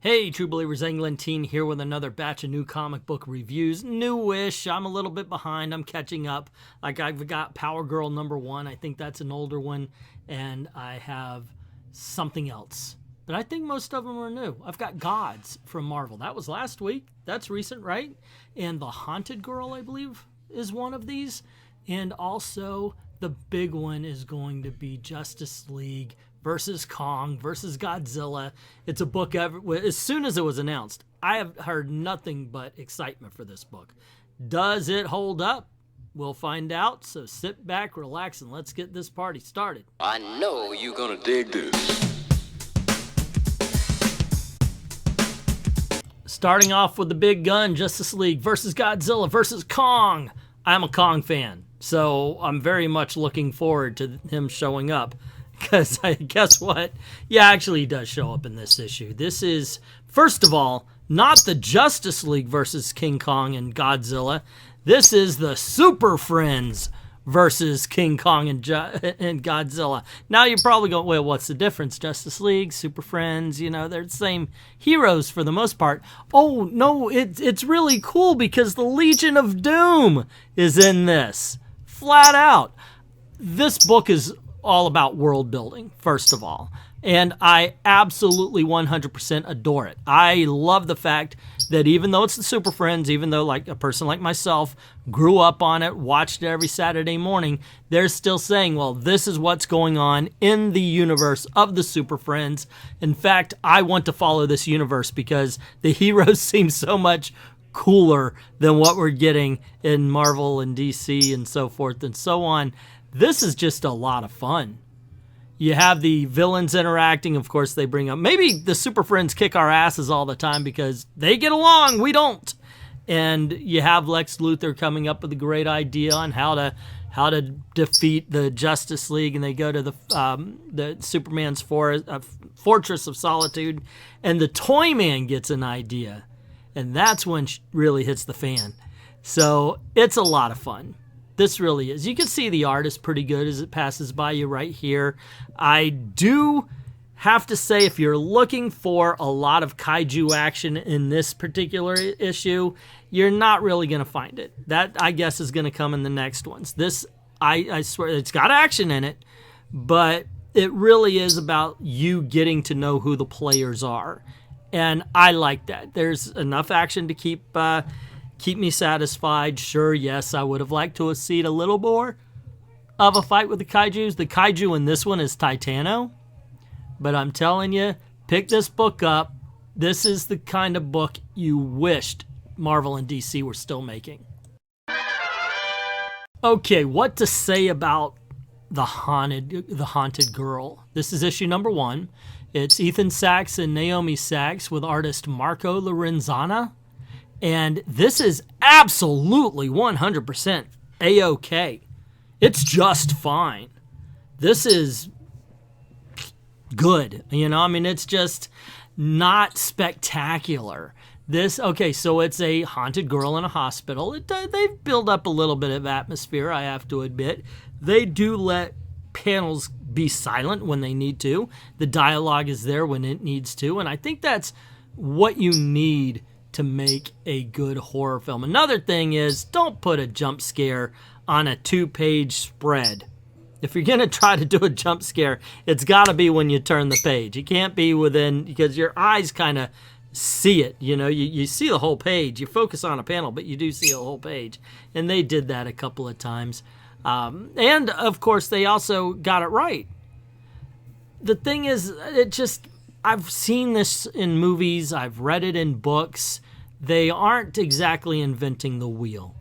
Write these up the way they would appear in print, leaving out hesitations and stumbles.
Hey, True Believers, Englentine here with another batch of new comic book reviews. Newish. I'm a little bit behind. I'm catching up. Like, I've got Power Girl #1. I think that's an older one. And I have something else. But I think most of them are new. I've got G.O.D.S from Marvel. That was last week. That's recent, right? And The Haunted Girl, I believe, is one of these. And also, the big one is going to be Justice League versus Kong versus Godzilla. It's a book, as soon as it was announced, I have heard nothing but excitement for this book. Does it hold up? We'll find out, so sit back, relax, and let's get this party started. I know you're gonna dig this. Starting off with the big gun, Justice League versus Godzilla versus Kong. I'm a Kong fan, so I'm very much looking forward to him showing up. Because guess what? Yeah, actually he does show up in this issue. This is, first of all, not the Justice League versus King Kong and Godzilla. This is the Super Friends versus King Kong and Godzilla. Now you're probably going, well, what's the difference? Justice League, Super Friends, you know, they're the same heroes for the most part. Oh, no, it's really cool because the Legion of Doom is in this. Flat out. This book is all about world building, first of all. And I absolutely 100% adore it. I love the fact that even though it's the Super Friends, even though like a person like myself grew up on it, watched it every Saturday morning, they're still saying, well, this is what's going on in the universe of the Super Friends. In fact, I want to follow this universe because the heroes seem so much cooler than what we're getting in Marvel and DC and so forth and so on. This is just a lot of fun. You have the villains interacting. Of course, they bring up, maybe the Super Friends kick our asses all the time because they get along, we don't. And you have Lex Luthor coming up with a great idea on how to defeat the Justice League, and they go to the Superman's Fortress of Solitude, and the Toyman gets an idea, and that's when it really hits the fan. So it's a lot of fun. This really is. You can see the art is pretty good as it passes by you right here. I do have to say, if you're looking for a lot of kaiju action in this particular issue, you're not really going to find it. That, I guess, is going to come in the next ones. This, I swear, it's got action in it, but it really is about you getting to know who the players are. And I like that. There's enough action to keep me satisfied. Sure, yes, I would have liked to have seen a little more of a fight with the kaijus. The kaiju in this one is Titano. But I'm telling you, pick this book up. This is the kind of book you wished Marvel and DC were still making. Okay, what to say about the Haunted Girl? This is issue #1. It's Ethan Sachs and Naomi Sachs with artist Marco Lorenzana. And this is absolutely 100% A-OK. It's just fine. This is good. You know, I mean, it's just not spectacular. Okay, so it's a haunted girl in a hospital. They've built up a little bit of atmosphere, I have to admit. They do let panels be silent when they need to. The dialogue is there when it needs to. And I think that's what you need to make a good horror film. Another thing is, don't put a jump scare on a 2-page spread. If you're going to try to do a jump scare, it's got to be when you turn the page. It can't be within, because your eyes kind of see it. You know, you see the whole page. You focus on a panel, but you do see a whole page. And they did that a couple of times. And, of course, they also got it right. The thing is, I've seen this in movies. I've read it in books. They aren't exactly inventing the wheel.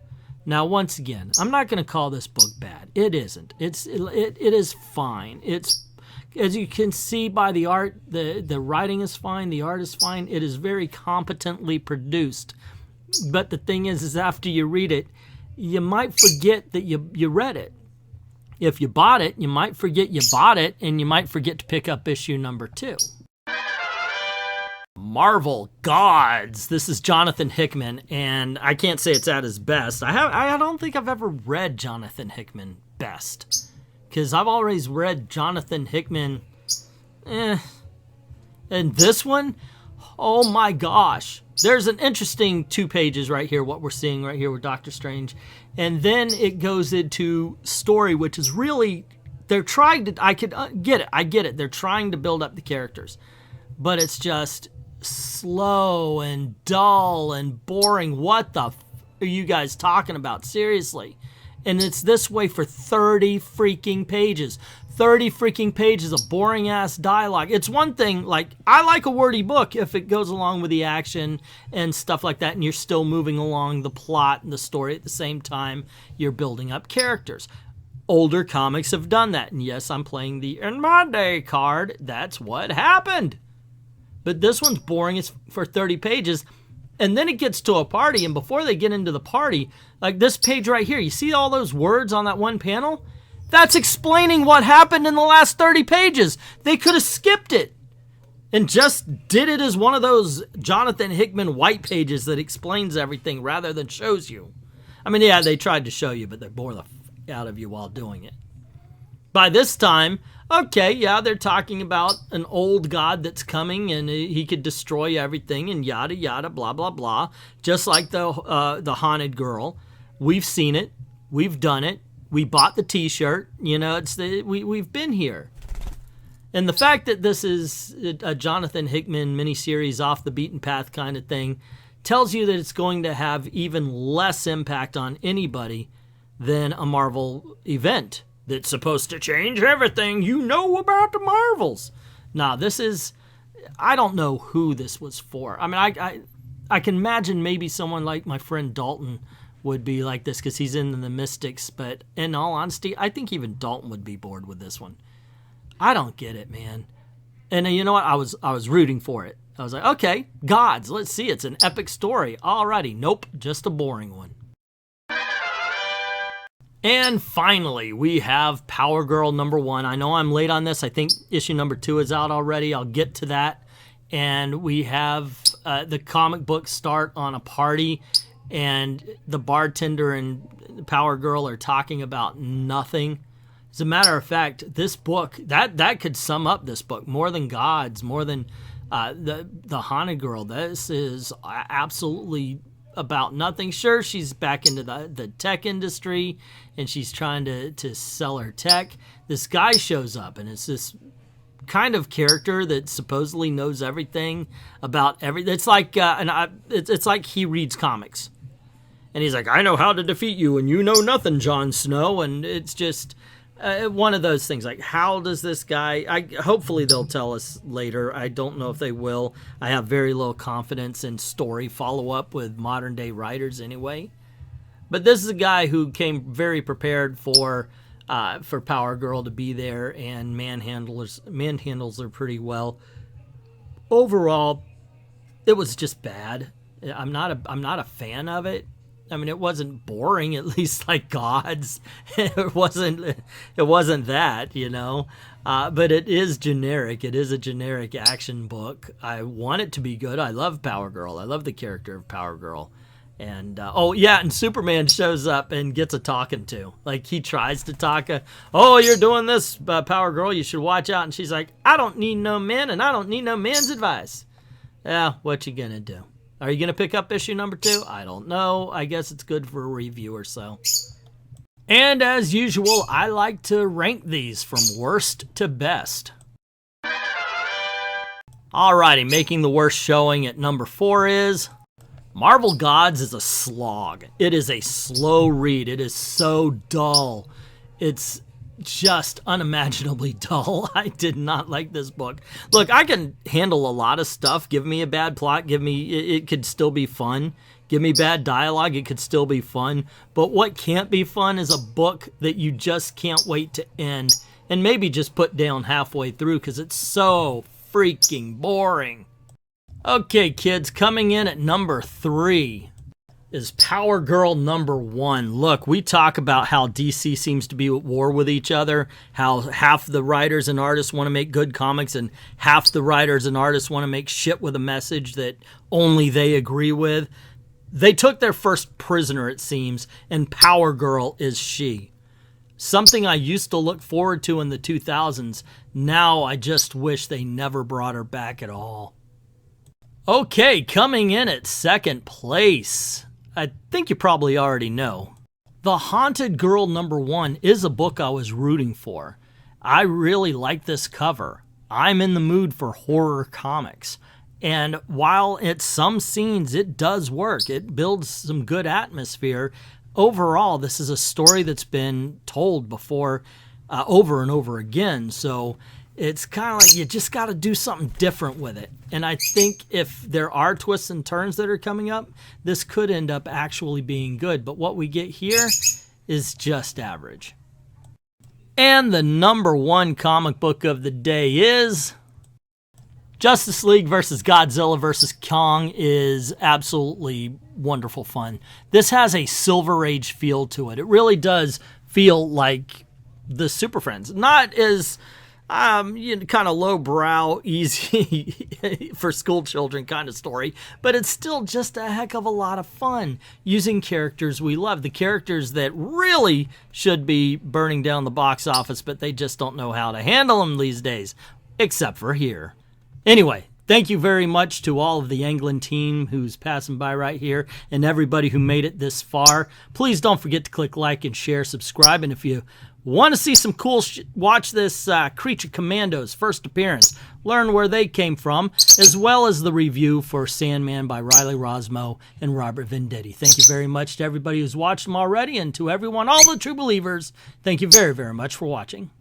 Now, once again, I'm not going to call this book bad. It isn't. It is fine. It's, as you can see by the art, the writing is fine. The art is fine. It is very competently produced. But the thing is after you read it, you might forget that you read it. If you bought it, you might forget you bought it, and you might forget to pick up issue #2. Marvel Gods. This is Jonathan Hickman, and I can't say it's at his best. I don't think I've ever read Jonathan Hickman best, because I've always read Jonathan Hickman, And this one, Oh my gosh. There's an interesting 2 pages right here, what we're seeing right here with Doctor Strange. And then it goes into story, which is really, they're trying to, I get it. They're trying to build up the characters. But it's just slow and dull and boring. What the are you guys talking about? Seriously. And it's this way for 30 freaking pages. 30 freaking pages of boring ass dialogue. It's one thing, like, I like a wordy book if it goes along with the action and stuff like that, and you're still moving along the plot and the story at the same time you're building up characters. Older comics have done that, and yes, I'm playing the In My Day card. That's what happened. But this one's boring as for 30 pages. And then it gets to a party, and before they get into the party, like this page right here, you see all those words on that one panel? That's explaining what happened in the last 30 pages. They could have skipped it and just did it as one of those Jonathan Hickman white pages that explains everything rather than shows you. I mean, yeah, they tried to show you, but they bore the f out of you while doing it. By this time, okay, yeah, they're talking about an old god that's coming and he could destroy everything and yada yada blah blah blah. Just like the haunted girl, we've seen it, we've done it, we bought the T-shirt. You know, we've been here. And the fact that this is a Jonathan Hickman miniseries, off the beaten path kind of thing, tells you that it's going to have even less impact on anybody than a Marvel event that's supposed to change everything you know about the Marvels. Nah, this is, I don't know who this was for. I mean, I can imagine maybe someone like my friend Dalton would be like this because he's in the Mystics, but in all honesty, I think even Dalton would be bored with this one. I don't get it, man. And you know what? I was rooting for it. I was like, okay, gods, let's see. It's an epic story. Alrighty, nope, just a boring one. And finally, we have Power Girl #1. I know I'm late on this. I think issue #2 is out already. I'll get to that. And we have the comic book start on a party, and the bartender and Power Girl are talking about nothing. As a matter of fact, this book, that could sum up this book. More than Gods, more than the Haunted Girl. This is absolutely about nothing. Sure, she's back into the tech industry and she's trying to sell her tech. This guy shows up and it's this kind of character that supposedly knows everything about everything. It's like it's like he reads comics and he's like, I know how to defeat you and you know nothing, Jon Snow. And it's just one of those things. Like, how does this guy, hopefully they'll tell us later. I don't know if they will. I have very little confidence in story follow-up with modern day writers anyway. But this is a guy who came very prepared for Power Girl to be there and manhandles her pretty well. Overall, it was just bad. I'm not a fan of it. I mean, it wasn't boring, at least like Gods. It wasn't that, you know. But it is generic. It is a generic action book. I want it to be good. I love Power Girl. I love the character of Power Girl. And, oh, yeah, and Superman shows up and gets a talking to. Like, he tries to talk. Oh, you're doing this, Power Girl. You should watch out. And she's like, I don't need no men, and I don't need no man's advice. Yeah, what you gonna do? Are you going to pick up issue #2? I don't know. I guess it's good for a review or so. And as usual, I like to rank these from worst to best. Alrighty, making the worst showing at #4 is Marvel Gods is a slog. It is a slow read. It is so dull. It's just unimaginably dull. I did not like this book. Look, I can handle a lot of stuff. Give me a bad plot, it could still be fun. Give me bad dialogue, it could still be fun. But what can't be fun is a book that you just can't wait to end and maybe just put down halfway through because it's so freaking boring. Okay, kids, coming in at #3 is Power Girl #1. Look, we talk about how DC seems to be at war with each other, how half the writers and artists want to make good comics and half the writers and artists want to make shit with a message that only they agree with. They took their first prisoner, it seems, and Power Girl is she. Something I used to look forward to in the 2000s. Now I just wish they never brought her back at all. Okay, coming in at second place, I think you probably already know. The Haunted Girl #1 is a book I was rooting for. I really like this cover. I'm in the mood for horror comics. And while at some scenes it does work, it builds some good atmosphere, overall this is a story that's been told before over and over again. So it's kind of like you just got to do something different with it. And I think if there are twists and turns that are coming up, this could end up actually being good. But what we get here is just average. And the #1 comic book of the day is Justice League versus Godzilla versus Kong. Is absolutely wonderful fun. This has a Silver Age feel to it. It really does feel like the Super Friends. Not as kind of lowbrow, easy for school children kind of story, but it's still just a heck of a lot of fun using characters we love. The characters that really should be burning down the box office, but they just don't know how to handle them these days, except for here. Anyway, thank you very much to all of the England team who's passing by right here and everybody who made it this far. Please don't forget to click like and share, subscribe, and if you want to see some cool watch this Creature Commandos first appearance, learn where they came from, as well as the review for Sandman by Riley Rosmo and Robert Venditti. Thank you very much to everybody who's watched them already, and to everyone, all the true believers, thank you very, very much for watching.